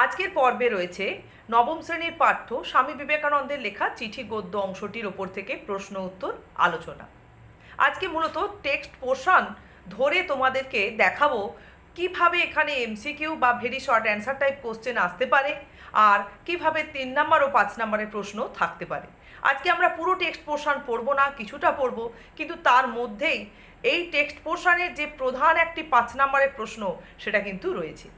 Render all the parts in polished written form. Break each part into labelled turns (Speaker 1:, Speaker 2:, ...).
Speaker 1: আজকের পর্বে রয়েছে নবম শ্রেণীর পাঠ্য স্বামী বিবেকানন্দের লেখা চিঠি গদ্য অংশটির ওপর থেকে প্রশ্ন উত্তর আলোচনা। আজকে মূলত টেক্সট পোর্শন ধরে তোমাদেরকে দেখাবো কিভাবে এখানে এমসিকিউ বা very short answer type question আসতে পারে আর কিভাবে 3 নম্বর ও 5 নম্বরের প্রশ্ন থাকতে পারে। আজকে আমরা পুরো টেক্সট পোর্শন পড়বো না, কিছুটা পড়বো, কিন্তু তার মধ্যেই এই টেক্সট পোর্শনের যে প্রধান একটি 5 নম্বরের প্রশ্ন সেটা কিন্তু রয়েছে।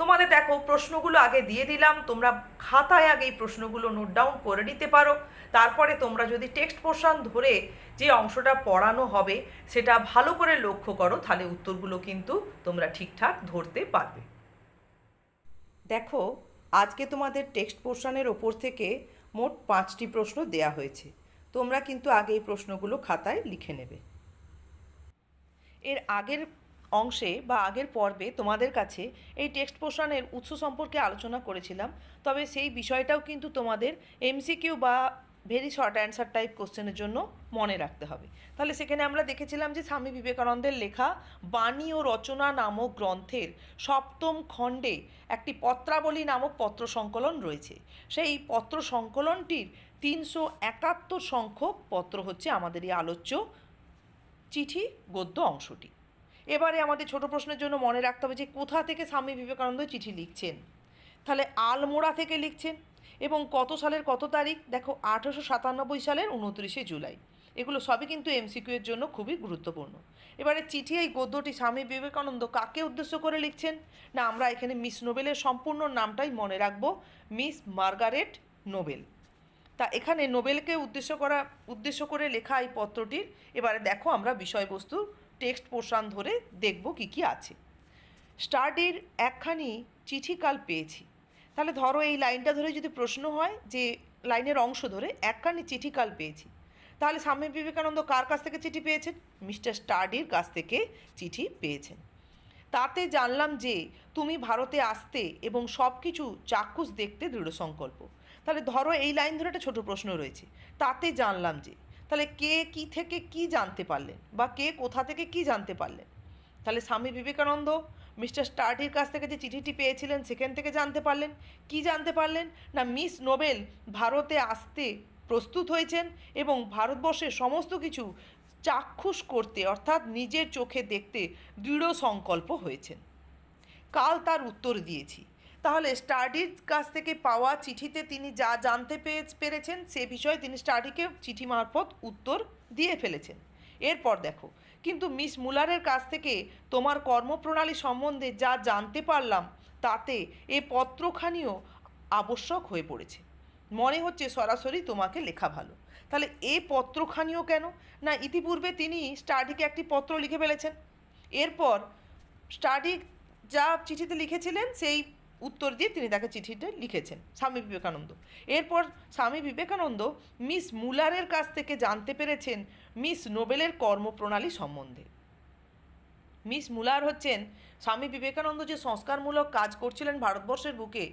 Speaker 1: তোমাদের দেখো প্রশ্নগুলো আগে দিয়ে দিলাম, তোমরা খাতায় আগে এই প্রশ্নগুলো নোট ডাউন করে নিতে পারো। তারপরে তোমরা যদি টেক্সট পোর্শন ধরে যে অংশটা পড়ানো হবে সেটা ভালো করে লক্ষ্য করো, তাহলে উত্তরগুলো কিন্তু তোমরা ঠিকঠাক ধরতে পারবে। দেখো, আজকে তোমাদের টেক্সট পোর্শনের ওপর থেকে মোট 5টি প্রশ্ন দেয়া হয়েছে। তোমরা কিন্তু আগে এই প্রশ্নগুলো খাতায় লিখে নেবে। এর আগের অংশে বা আগের পর্বে তোমাদের কাছে এই টেক্সট পোর্শনের উৎস সম্পর্কে আলোচনা করেছিলাম, তবে সেই বিষয়টাও কিন্তু তোমাদের এমসিকিউ বা ভেরি শর্ট অ্যান্সার টাইপ কোশ্চেনের জন্য মনে রাখতে হবে। তাহলে সেখানে আমরা দেখেছিলাম যে স্বামী বিবেকানন্দের লেখা বাণী ও রচনা নামক গ্রন্থের 7ম খণ্ডে একটি পত্রাবলী নামক পত্র সংকলন রয়েছে। সেই পত্র সংকলনটির 371 সংখ্যক পত্র হচ্ছে আমাদের এই আলোচ্য চিঠি গদ্য অংশটি। এবারে আমাদের ছোট প্রশ্নের জন্য মনে রাখতে হবে যে কোথা থেকে স্বামী বিবেকানন্দ চিঠি লিখছেন। তাহলে আলমোড়া থেকে লিখছেন এবং কত সালের কত তারিখ, দেখো 1897 সালের 29শে জুলাই। এগুলো সবই কিন্তু এমসিকিউ এর জন্য খুবই গুরুত্বপূর্ণ। এবারে চিঠি এই গদ্যটি স্বামী বিবেকানন্দ কাকে উদ্দেশ্য করে লিখছেন, না আমরা এখানে মিস নোবেলের সম্পূর্ণ নামটাই মনে রাখবো, মিস মার্গারেট নোবেল। তা এখানে নোবেলকে উদ্দেশ্য করে লেখা এই পত্রটির এবারে দেখো আমরা বিষয়বস্তু টেক্সট পোর্শন ধরে দেখব কি কি আছে। স্টাডির একখানি চিঠি কাল পেয়েছি। তাহলে ধরো এই লাইনটা ধরে যদি প্রশ্ন হয় যে লাইনের অংশ ধরে একখানি চিঠি কাল পেয়েছি, তাহলে স্বামী বিবেকানন্দ কার কাছ থেকে চিঠি পেয়েছেন? মিস্টার স্টাডির কাছ থেকে চিঠি পেয়েছেন। তাতে জানলাম যে তুমি ভারতে আসতে এবং সব কিছু চাক্ষুষ দেখতে দৃঢ় সংকল্প। তাহলে ধরো এই লাইন ধরে একটা ছোটো প্রশ্ন রয়েছে, তাতে জানলাম যে, তাহলে কে কি থেকে কি জানতে পারলেন বা কে কোথা থেকে কি জানতে পারলেন? তাহলে স্বামী বিবেকানন্দ মিস্টার স্টার্ডির কাছ থেকে যে চিঠিটি পেয়েছিলেন সেখান থেকে জানতে পারলেন। কি জানতে পারলেন? না মিস নোবেল ভারতে আসতে প্রস্তুত হয়েছেন এবং ভারতবর্ষের সমস্ত কিছু চাক্ষুষ করতে অর্থাৎ নিজের চোখে দেখতে দৃঢ় সংকল্প হয়েছেন। কাল তার উত্তর দিয়েছি। তাহলে স্টাডির কাছ থেকে পাওয়া চিঠিতে তিনি যা জানতে পেরেছেন সে বিষয়ে তিনি স্টাডিকে চিঠি মারফত উত্তর দিয়ে ফেলেছেন। এরপর দেখো, কিন্তু মিস মুলারের কাছ থেকে তোমার কর্মপ্রণালী সম্বন্ধে যা জানতে পারলাম তাতে এ পত্রখানিও আবশ্যক হয়ে পড়েছে। মনে হচ্ছে সরাসরি তোমাকে লেখা ভালো। তাহলে এ পত্রখানিও কেন, না ইতিপূর্বে তিনি স্টাডিকে একটি পত্র লিখে ফেলেছেন। এরপর স্টাডি যা চিঠিতে লিখেছিলেন সেই উত্তর দিয়ে তিনি তাকে চিঠিতে লিখেছেন স্বামী বিবেকানন্দ। এরপর স্বামী বিবেকানন্দ মিস মুলারের কাছ থেকে জানতে পেরেছেন মিস নোবেলের কর্মপ্রণালী সম্বন্ধে। মিস মুলার হচ্ছেন স্বামী বিবেকানন্দ যে সংস্কারমূলক কাজ করছিলেন ভারতবর্ষের বুকে,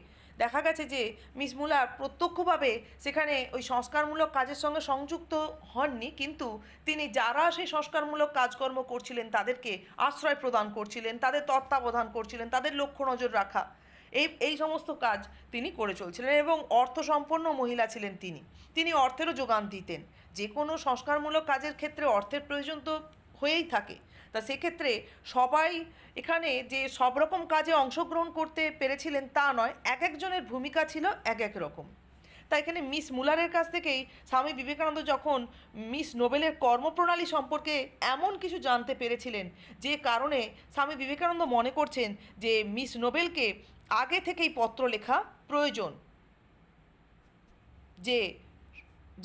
Speaker 1: দেখা গেছে যে মিস মুলার প্রত্যক্ষভাবে সেখানে ওই সংস্কারমূলক কাজের সঙ্গে সংযুক্ত হননি, কিন্তু তিনি যারা সেই সংস্কারমূলক কাজকর্ম করছিলেন তাদেরকে আশ্রয় প্রদান করছিলেন, তাদের তত্ত্বাবধান করছিলেন, তাদের লক্ষ্য নজর রাখা, এই সমস্ত কাজ তিনি করে চলছিলেন এবং অর্থসম্পন্ন মহিলা ছিলেন তিনি অর্থেরও যোগান দিতেন। যে কোনো সংস্কারমূলক কাজের ক্ষেত্রে অর্থের প্রয়োজন তো হয়েই থাকে। তা সেক্ষেত্রে সবাই এখানে যে সব রকম কাজে অংশগ্রহণ করতে পেরেছিলেন তা নয়, এক একজনের ভূমিকা ছিল এক এক রকম। তাই এখানে মিস মুলারের কাছ থেকেই স্বামী বিবেকানন্দ যখন মিস নোবেলের কর্মপ্রণালী সম্পর্কে এমন কিছু জানতে পেরেছিলেন যে কারণে স্বামী বিবেকানন্দ মনে করছেন যে মিস নোবেলকে আগে থেকেই পত্র লেখা প্রয়োজন,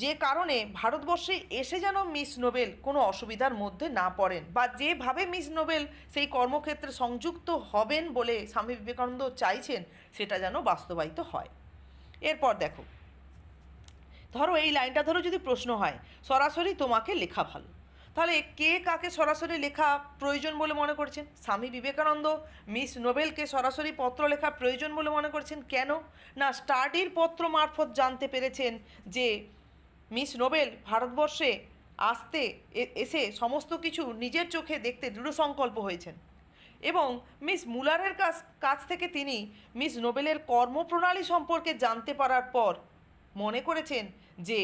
Speaker 1: যে কারণে ভারতবর্ষে এসে যেন মিস নোবেল কোনো অসুবিধার মধ্যে না পড়েন বা যেভাবে মিস নোবেল সেই কর্মক্ষেত্রে সংযুক্ত হবেন বলে স্বামী বিবেকানন্দ চাইছেন সেটা যেন বাস্তবায়িত হয়। এরপর দেখো, ধরো এই লাইনটা ধরো যদি প্রশ্ন হয় সরাসরি তোমাকে লেখা ভালো, তাহলে কে কাকে সরাসরি লেখা প্রয়োজন বলে মনে করছেন? স্বামী বিবেকানন্দ মিস নোবেলকে সরাসরি পত্র লেখা প্রয়োজন বলে মনে করছেন। কেন? না স্টাডির পত্র মারফত জানতে পেরেছেন যে মিস নোবেল ভারতবর্ষে এসে সমস্ত কিছু নিজের চোখে দেখতে দৃঢ় সংকল্প হয়েছেন। এবং মিস মুলারের কাছ থেকে তিনি মিস নোবেলের কর্মপ্রণালী সম্পর্কে জানতে পারার পর মনে করেছেন যে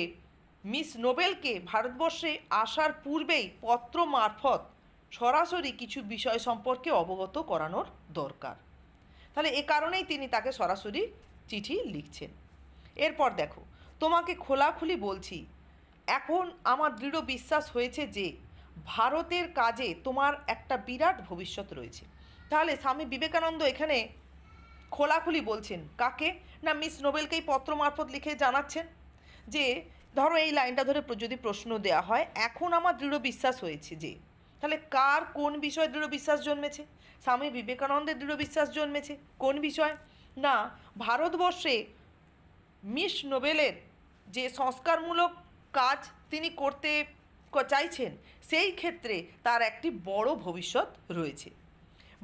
Speaker 1: মিস নোবেলকে ভারতবর্ষে আসার পূর্বেই পত্র মারফত সরাসরি কিছু বিষয় সম্পর্কে অবগত করানোর দরকার। তাহলে এ কারণেই তিনি তাকে সরাসরি চিঠি লিখছেন। এরপর দেখো, তোমাকে খোলাখুলি বলছি, এখন আমার দৃঢ় বিশ্বাস হয়েছে যে ভারতের কাজে তোমার একটা বিরাট ভবিষ্যৎ রয়েছে। তাহলে স্বামী বিবেকানন্দ এখানে খোলাখুলি বলছেন কাকে? না, মিস নোবেলকেই পত্র মারফত লিখে জানাচ্ছেন যে ধরো এই লাইনটা ধরে যদি প্রশ্ন দেওয়া হয়, এখন আমার দৃঢ় বিশ্বাস হয়েছে যে, তাহলে কার কোন বিষয়ে দৃঢ় বিশ্বাস জন্মেছে? স্বামী বিবেকানন্দের দৃঢ় বিশ্বাস জন্মেছে কোন বিষয়? না, ভারতবর্ষে মিস নোবেলের যে সংস্কারমূলক কাজ তিনি করতে চাইছেন সেই ক্ষেত্রে তার একটি বড় ভবিষ্যৎ রয়েছে।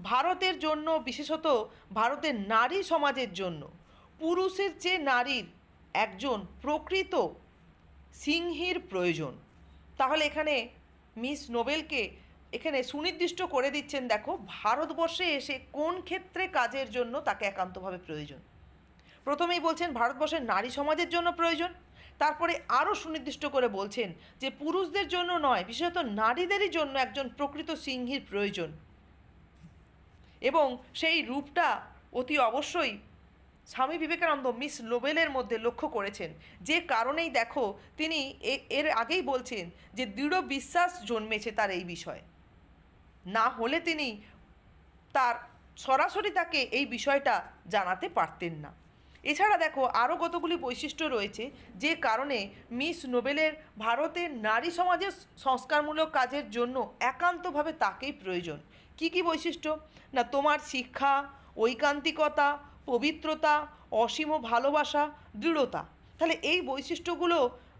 Speaker 1: ভারতের জন্য, বিশেষত ভারতের নারী সমাজের জন্য পুরুষের চেয়ে নারীর একজন প্রকৃত সিংহীর প্রয়োজন। তাহলে এখানে মিস নোবেলকে এখানে সুনির্দিষ্ট করে দিচ্ছেন, দেখো ভারতবর্ষে এসে কোন ক্ষেত্রে কাজের জন্য তাকে একান্তভাবে প্রয়োজন। প্রথমেই বলছেন ভারতবর্ষের নারী সমাজের জন্য প্রয়োজন, তারপরে আরও সুনির্দিষ্ট করে বলছেন যে পুরুষদের জন্য নয়, বিশেষত নারীদেরই জন্য একজন প্রকৃত সিংহীর প্রয়োজন, এবং সেই রূপটা অতি অবশ্যই স্বামী বিবেকানন্দ মিস নোবেলের মধ্যে লক্ষ্য করেছেন। যে কারণেই দেখো তিনি এর আগেই বলছেন যে দৃঢ় বিশ্বাস জন্মেছে তার এই বিষয়ে, না হলে তিনি তার সরাসরি তাকে এই বিষয়টা জানাতে পারতেন না। এছাড়া দেখো আরও কতগুলি বৈশিষ্ট্য রয়েছে যে কারণে মিস নোবেলের ভারতের নারী সমাজের সংস্কারমূলক কাজের জন্য একান্তভাবে তাকেই প্রয়োজন। কি কি বৈশিষ্ট্য? না, তোমার শিক্ষা, ঐকান্তিকতা, পবিত্রতা, অসীম ভালোবাসা, দৃঢ়তা। তাহলে এই বৈশিষ্ট্যগুলো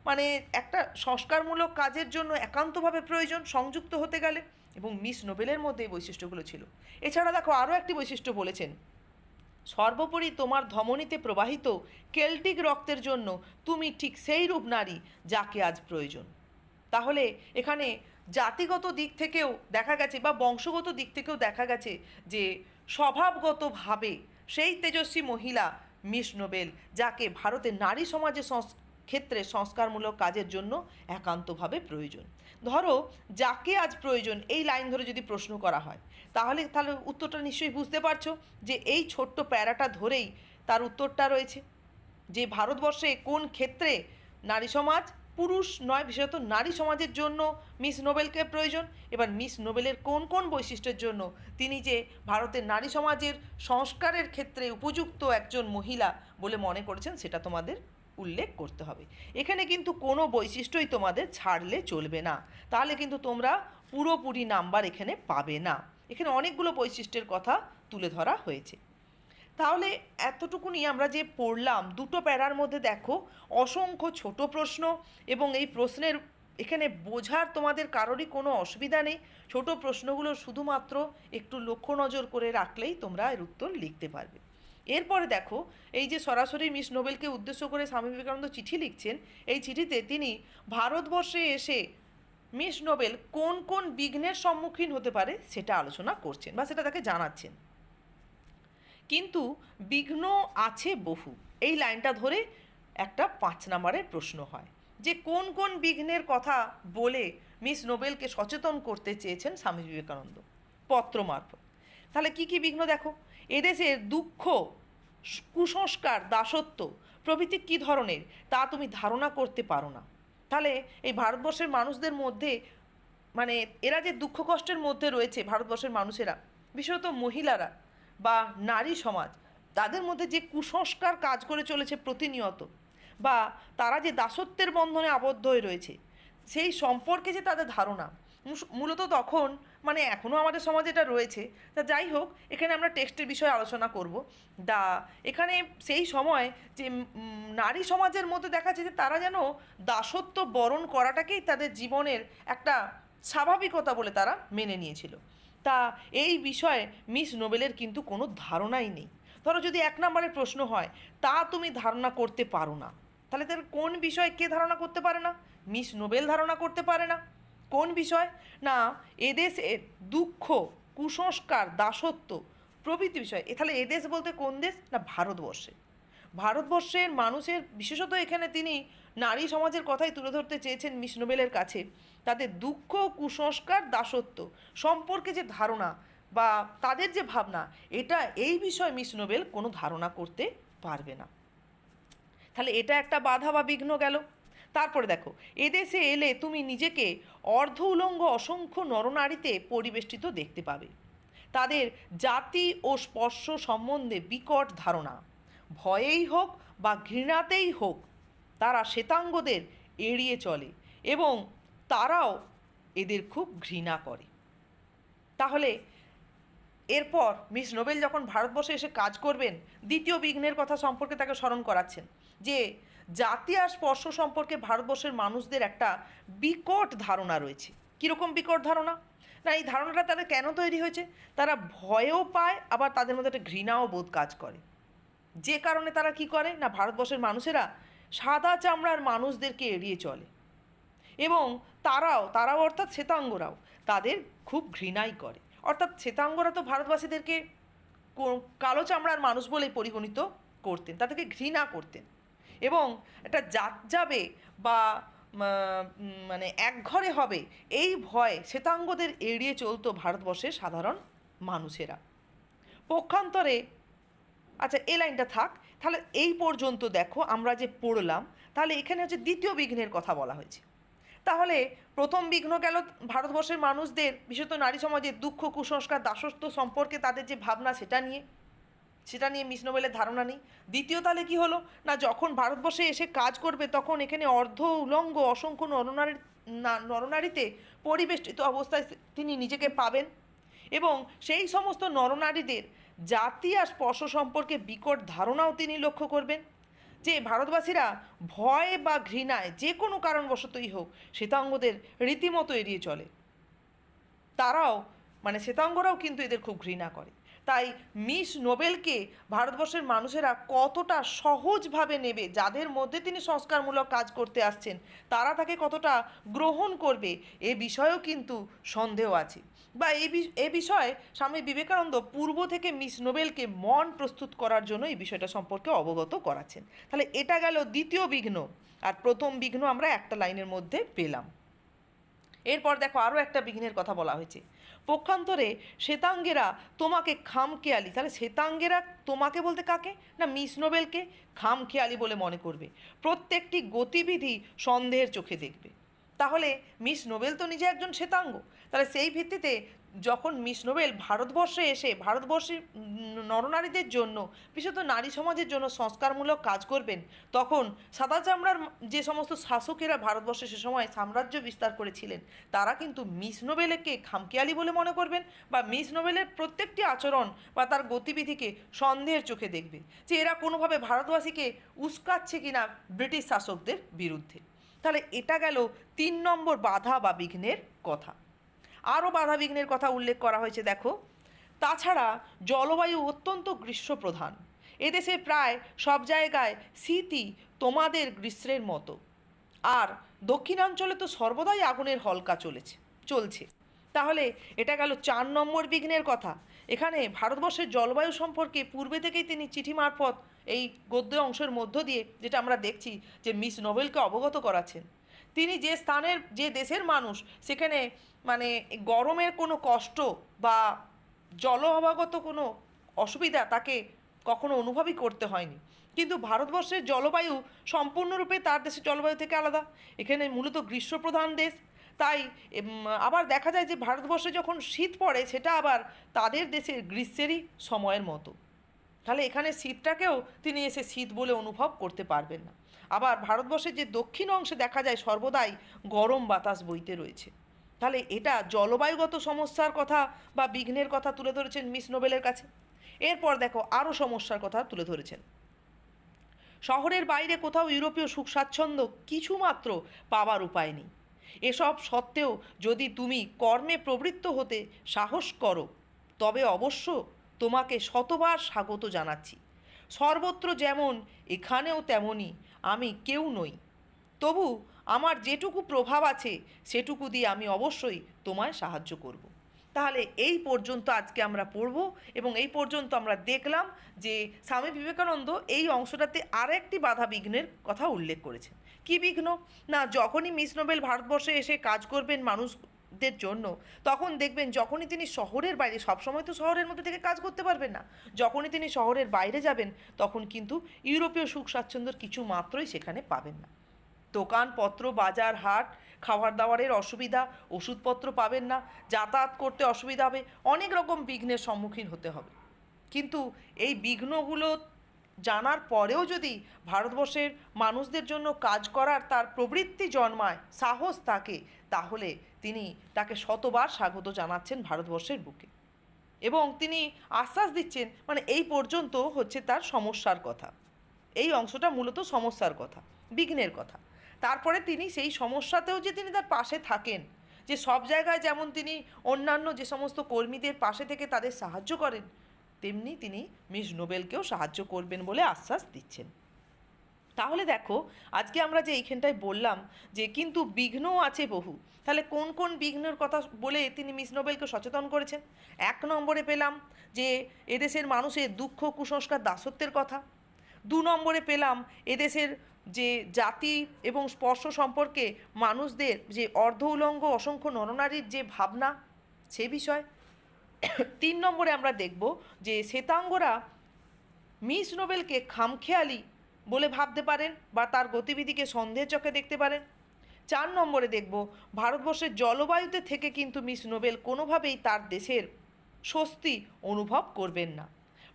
Speaker 1: মানে একটা সংস্কারমূলক কাজের জন্য একান্তভাবে প্রয়োজন সংযুক্ত হতে গেলে, এবং মিস নোবেলের মধ্যে এই বৈশিষ্ট্যগুলো ছিল। এছাড়া দেখো আরও একটি বৈশিষ্ট্য বলেছেন, সর্বোপরি তোমার ধমনীতে প্রবাহিত কেল্টিক রক্তের জন্য তুমি ঠিক সেই রূপ নারী যাকে আজ প্রয়োজন। তাহলে এখানে জাতিগত দিক থেকেও দেখা গেছে বা বংশগত দিক থেকেও দেখা গেছে যে স্বভাবগতভাবে সেই তেজস্বী মহিলা মিস নোবেল, যাকে ভারতের নারী সমাজের ক্ষেত্রে সংস্কারমূলক কাজের জন্য একান্তভাবে প্রয়োজন। ধরো যাকে আজ প্রয়োজন এই লাইন ধরে যদি প্রশ্ন করা হয়, তাহলে উত্তরটা নিশ্চয়ই বুঝতে পারছো যে এই ছোট্ট প্যারাটা ধরেই তার উত্তরটা রয়েছে, যে ভারতবর্ষে কোন ক্ষেত্রে নারী সমাজ, পুরুষ নয় বিশেষত নারী সমাজের জন্য মিস নোবেলকে প্রয়োজন, এবার মিস নোবেলের কোন কোন বৈশিষ্ট্যের জন্য তিনি যে ভারতের নারী সমাজের সংস্কারের ক্ষেত্রে উপযুক্ত একজন মহিলা বলে মনে করেছেন সেটা তোমাদের উল্লেখ করতে হবে। এখানে কিন্তু কোনো বৈশিষ্ট্যই তোমাদের ছাড়লে চলবে না, তাহলে কিন্তু তোমরা পুরোপুরি নাম্বার এখানে পাবে না। এখানে অনেকগুলো বৈশিষ্ট্যের কথা তুলে ধরা হয়েছে। তাহলে এতটুকুনি আমরা যে পড়লাম, দুটো প্যারার মধ্যে দেখো অসংখ্য ছোট প্রশ্ন, এবং এই প্রশ্নের এখানে বোঝার তোমাদের কারোরই কোনো অসুবিধা নেই। ছোট প্রশ্নগুলো শুধুমাত্র একটু লক্ষ্য নজর করে রাখলেই তোমরা এর উত্তর লিখতে পারবে। এরপরে দেখো এই যে সরাসরি মিস নোবেলকে উদ্দেশ্য করে স্বামী বিবেকানন্দ চিঠি লিখছেন, এই চিঠিতে তিনি ভারতবর্ষে এসে মিস নোবেল কোন কোন বিঘ্নের সম্মুখীন হতে পারে সেটা আলোচনা করছেন বা সেটা তাকে জানাচ্ছেন। কিন্তু বিঘ্ন আছে বহু, এই লাইনটা ধরে একটা 5 নম্বরের প্রশ্ন হয় যে কোন কোন বিঘ্নের কথা বলে মিস নোবেলকে সচেতন করতে চেয়েছেন স্বামী বিবেকানন্দ পত্র মারফত। তাহলে কি কি বিঘ্ন দেখো, এদেশের দুঃখ, কুসংস্কার, দাসত্ব প্রভৃতি কী ধরনের তা তুমি ধারণা করতে পারো না। তাহলে এই ভারতবর্ষের মানুষদের মধ্যে মানে এরা যে দুঃখ কষ্টের মধ্যে রয়েছে, ভারতবর্ষের মানুষেরা বিশেষত মহিলারা বা নারী সমাজ, তাদের মধ্যে যে কুসংস্কার কাজ করে চলেছে প্রতিনিয়ত, বা তারা যে দাসত্বের বন্ধনে আবদ্ধ হয়ে রয়েছে সেই সম্পর্কে যে তাদের ধারণা মূলত তখন মানে এখনও আমাদের সমাজে এটা রয়েছে। তা যাই হোক, এখানে আমরা টেক্সটের বিষয়ে আলোচনা করব। এখানে সেই সময় যে নারী সমাজের মধ্যে দেখা যাচ্ছে যে তারা যেন দাসত্ব বরণ করাটাকেই তাদের জীবনের একটা স্বাভাবিকতা বলে তারা মেনে নিয়েছিল। তা এই বিষয়ে মিস নোবেলের কিন্তু কোনো ধারণাই নেই। ধরো যদি 1 নম্বরের প্রশ্ন হয় তা তুমি ধারণা করতে পারো না, তাহলে তার কোন বিষয় কে ধারণা করতে পারে না? মিস নোবেল ধারণা করতে পারে না। কোন বিষয়? না, এদেশের দুঃখ, কুসংস্কার, দাসত্ব প্রভৃতি বিষয়। তাহলে এদেশ বলতে কোন দেশ? না ভারতবর্ষে। ভারতবর্ষের মানুষের, বিশেষত এখানে তিনি নারী সমাজের কথাই তুলে ধরতে চেয়েছেন মিস নোবেলের কাছে। তাদের দুঃখ, কুসংস্কার, দাসত্ব সম্পর্কে যে ধারণা বা তাদের যে ভাবনা, এই বিষয়ে মিস নোবেল কোনো ধারণা করতে পারবে না। তাহলে এটা একটা বাধা বা বিঘ্ন গেল। তারপরে দেখো, এদেশে এলে তুমি নিজেকে অর্ধ উলঙ্গ অসংখ্য নরনারীতে পরিবেষ্টিত দেখতে পাবে। তাদের জাতি ও স্পর্শ সম্বন্ধে বিকট ধারণা, ভয়েই হোক বা ঘৃণাতেই হোক, তারা শ্বেতাঙ্গদের এড়িয়ে চলে এবং তারাও এদের খুব ঘৃণা করে। তাহলে এরপর মিস নোবেল যখন ভারতবর্ষে এসে কাজ করবেন, দ্বিতীয় বিঘ্নের কথা সম্পর্কে তাকে স্মরণ করাচ্ছেন যে জাতি আর স্পর্শ সম্পর্কে ভারতবর্ষের মানুষদের একটা বিকট ধারণা রয়েছে। কীরকম বিকট ধারণা? না, এই ধারণাটা তাদের কেন তৈরি হয়েছে? তারা ভয়ও পায়, আবার তাদের মধ্যে একটা ঘৃণাও বোধ কাজ করে। যে কারণে তারা কি করে না, ভারতবর্ষের মানুষেরা সাদা চামড়ার মানুষদেরকে এড়িয়ে চলে এবং তারাও অর্থাৎ শ্বেতাঙ্গরাও তাদের খুব ঘৃণাই করে। অর্থাৎ শ্বেতাঙ্গরা তো ভারতবাসীদেরকে কালো চামড়ার মানুষ বলেই পরিগণিত করতেন, তাদেরকে ঘৃণা করতেন এবং একটা জাত যাবে বা মানে একঘরে হবে এই ভয় শ্বেতাঙ্গদের এড়িয়ে চলতো ভারতবর্ষের সাধারণ মানুষেরা। পক্ষান্তরে, আচ্ছা এই লাইনটা থাক, তাহলে এই পর্যন্ত দেখো আমরা যে পড়লাম, তাহলে এখানে হচ্ছে দ্বিতীয় বিঘ্নের কথা বলা হয়েছে। তাহলে প্রথম বিঘ্ন গেল ভারতবর্ষের মানুষদের, বিশেষত নারী সমাজের দুঃখ, কুসংস্কার, দাসত্ব সম্পর্কে তাদের যে ভাবনা, সেটা নিয়ে মিস নোবেলের ধারণা নেই। দ্বিতীয় তাহলে কি হলো না, যখন ভারতবর্ষে এসে কাজ করবে তখন এখানে অর্ধ উলঙ্গ অসংখ্য নরনারীতে পরিবেষ্টিত অবস্থায় তিনি নিজেকে পাবেন এবং সেই সমস্ত নরনারীদের জাতি আর স্পর্শ সম্পর্কে বিকট ধারণাও তিনি লক্ষ্য করবেন যে ভারতবাসীরা ভয় বা ঘৃণায় যে কোনো কারণবশতই হোক শ্বেতাঙ্গদের রীতিমতো এড়িয়ে চলে। শ্বেতাঙ্গরাও কিন্তু এদের খুব ঘৃণা করে। তাই মিস নোবেলকে ভারতবর্ষের মানুষেরা কতটা সহজভাবে নেবে, যাদের মধ্যে তিনি সংস্কারমূলক কাজ করতে আসছেন তারা তাকে কতটা গ্রহণ করবে, এ বিষয়েও কিন্তু সন্দেহ আছে। বা এ বিষয়ে স্বামী বিবেকানন্দ পূর্ব থেকে মিস নোবেলকে মন প্রস্তুত করার জন্য এই বিষয়টা সম্পর্কে অবগত করাচ্ছেন। তাহলে এটা গেল দ্বিতীয় বিঘ্ন, আর প্রথম বিঘ্ন আমরা একটা লাইনের মধ্যে পেলাম। এরপর দেখো আরও একটা বিঘ্নের কথা বলা হয়েছে। পক্ষান্তরে শ্বেতাঙ্গেরা তোমাকে খামখেয়ালি, তাহলে শ্বেতাঙ্গেরা তোমাকে বলতে কাকে না, মিস নোবেলকে খামখেয়ালি বলে মনে করবে, প্রত্যেকটি গতিবিধি সন্দেহের চোখে দেখবে। তাহলে মিস নোবেল তো নিজে একজন শ্বেতাঙ্গ, তাহলে সেই ভিত্তিতে যখন মিস নোবেল ভারতবর্ষে এসে ভারতবর্ষের নরনারীদের জন্য, বিশেষত নারী সমাজের জন্য সংস্কারমূলক কাজ করবেন, তখন সাদা চামড়ার যে সমস্ত শাসকেরা ভারতবর্ষে সে সময় সাম্রাজ্য বিস্তার করেছিলেন তারা কিন্তু মিস নোবেলকে খামখেয়ালি বলে মনে করবেন বা মিস নোবেলের প্রত্যেকটি আচরণ বা তার গতিবিধিকে সন্দেহের চোখে দেখবে যে এরা কোনোভাবে ভারতবাসীকে উস্কাচ্ছে কিনা ব্রিটিশ শাসকদের বিরুদ্ধে। তাহলে এটা গেল 3 নম্বর বাধা বা বিঘ্নের কথা। আরও বাধা বিঘ্নের কথা উল্লেখ করা হয়েছে দেখো। তাছাড়া জলবায়ু অত্যন্ত গ্রীষ্মপ্রধান, এদেশে প্রায় সব জায়গায় শীতই তোমাদের গ্রীষ্মের মতো, আর দক্ষিণাঞ্চলে তো সর্বদাই আগুনের হলকা চলছে। তাহলে এটা গেল 4 নম্বর বিঘ্নের কথা। এখানে ভারতবর্ষের জলবায়ু সম্পর্কে পূর্বে থেকেই তিনি চিঠি মারফত এই গদ্য অংশের মধ্য দিয়ে যেটা আমরা দেখছি যে মিস নোবেলকে অবগত করাচ্ছেন। তিনি যে স্থানের, যে দেশের মানুষ, সেখানে গরমের কোনো কষ্ট বা জলভাগত কোনো অসুবিধা তাকে কখনো অনুভবই করতে হয়নি। কিন্তু ভারতবর্ষের জলবায়ু সম্পূর্ণরূপে তার দেশের জলবায়ু থেকে আলাদা। এখানে মূলত গ্রীষ্মপ্রধান দেশ, তাই আবার দেখা যায় যে ভারতবর্ষে যখন শীত পড়ে সেটা আবার তাদের দেশের গ্রীষ্মেরই সময়ের মতো। তাহলে এখানে শীতটাকেও তিনি এসে শীত বলে অনুভব করতে পারবেন না। আবার ভারতবর্ষের যে দক্ষিণ অংশে দেখা যায় সর্বদাই গরম বাতাস বইতে রয়েছে। তাহলে এটা জলবায়ুগত সমস্যার কথা বা বিঘ্নের কথা তুলে ধরেছেন মিস নোবেলের কাছে। এরপর দেখো আরও সমস্যার কথা তুলে ধরেছেন। শহরের বাইরে কোথাও ইউরোপীয় সুখ স্বাচ্ছন্দ্য কিছুমাত্র পাওয়ার উপায় নেই। এসব সত্ত্বেও যদি তুমি কর্মে প্রবৃত্ত হতে সাহস করো তবে অবশ্য তোমাকে শতবার স্বাগত জানাচ্ছি। সর্বত্র যেমন এখানেও তেমনই আমি কেউ নই, তবু আমার যেটুকু প্রভাব আছে সেটুকু দিয়ে আমি অবশ্যই তোমায় সাহায্য করব। তাহলে এই পর্যন্ত আজকে আমরা পড়ব এবং এই পর্যন্ত আমরা দেখলাম যে স্বামী বিবেকানন্দ এই অংশটাতে আর একটি বাধা বিঘ্নের কথা উল্লেখ করেছেন। কি বিঘ্ন? না, যখনই মিস নোবেল ভারতবর্ষে এসে কাজ করবেন মানুষদের জন্য, তখন দেখবেন যখনই তিনি শহরের বাইরে, সবসময় তো শহরের মধ্যে থেকে কাজ করতে পারবেন না, যখনই তিনি শহরের বাইরে যাবেন তখন কিন্তু ইউরোপীয় সুখ স্বাচ্ছন্দ্যর কিছু মাত্রই সেখানে পাবেন না। দোকানপত্র, বাজার হাট, খাবার দাবারের অসুবিধা, ওষুধপত্র পাবেন না, যাতায়াত করতে অসুবিধা হবে, অনেক রকম বিঘ্নের সম্মুখীন হতে হবে। কিন্তু এই বিঘ্নগুলো জানার পরেও যদি ভারতবর্ষের মানুষদের জন্য কাজ করার তার প্রবৃত্তি জন্মায়, সাহস থাকে, তাহলে তিনি তাকে শতবার স্বাগত জানাচ্ছেন ভারতবর্ষের বুকে। এবং তিনি আশ্বাস দিচ্ছেন, মানে এই পর্যন্ত হচ্ছে তার সমস্যার কথা, এই অংশটা মূলত সমস্যার কথা, বিঘ্নের কথা। তারপরে তিনি সেই সমস্যাতেও যে তিনি তার পাশে থাকেন, যে সব জায়গায় যেমন তিনি অন্যান্য যে সমস্ত কর্মীদের পাশে থেকে তাদের সাহায্য করেন, তেমনি তিনি মিস নোবেলকেও সাহায্য করবেন বলে আশ্বাস দিচ্ছেন। তাহলে দেখো, আজকে আমরা যে এইখানটায় বললাম যে কিন্তু বিঘ্নও আছে বহু, তাহলে কোন কোন বিঘ্নের কথা বলে তিনি মিস নোবেলকে সচেতন করেছেন? 1 নম্বরে পেলাম যে এদেশের মানুষের দুঃখ, কুসংস্কার, দাসত্বের কথা। 2 নম্বরে পেলাম এদেশের যে জাতি এবং স্পর্শ সম্পর্কে মানুষদের যে অর্ধ উলঙ্গ অসংখ্য নরনারীর যে ভাবনা, সে বিষয়। 3 নম্বরে আমরা দেখব যে শ্বেতাঙ্গরা মিস নোবেলকে খামখেয়ালি বলে ভাবতে পারেন বা তার গতিবিধিকে সন্দেহের চোখে দেখতে পারেন। 4 নম্বরে দেখব ভারতবর্ষের জলবায়ুতে থেকে কিন্তু মিস নোবেল কোনোভাবেই তার দেশের স্বস্তি অনুভব করবেন না।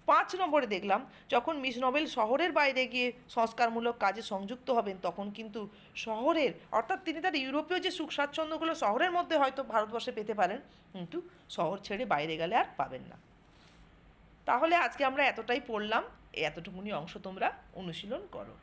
Speaker 1: 5 নম্বরে দেখলাম যখন মিস নোবেল শহরের বাইরে গিয়ে সংস্কারমূলক কাজে সংযুক্ত হবেন, তখন কিন্তু শহরের, অর্থাৎ তিনি তার ইউরোপীয় যে সুখ স্বাচ্ছন্দ্যগুলো শহরের মধ্যে হয়তো ভারতবর্ষে পেতে পারেন, কিন্তু শহর ছেড়ে বাইরে গেলে আর পাবেন না। তাহলে আজকে আমরা এতটাই পড়লাম, এতটুকুনি অংশ তোমরা অনুশীলন করো।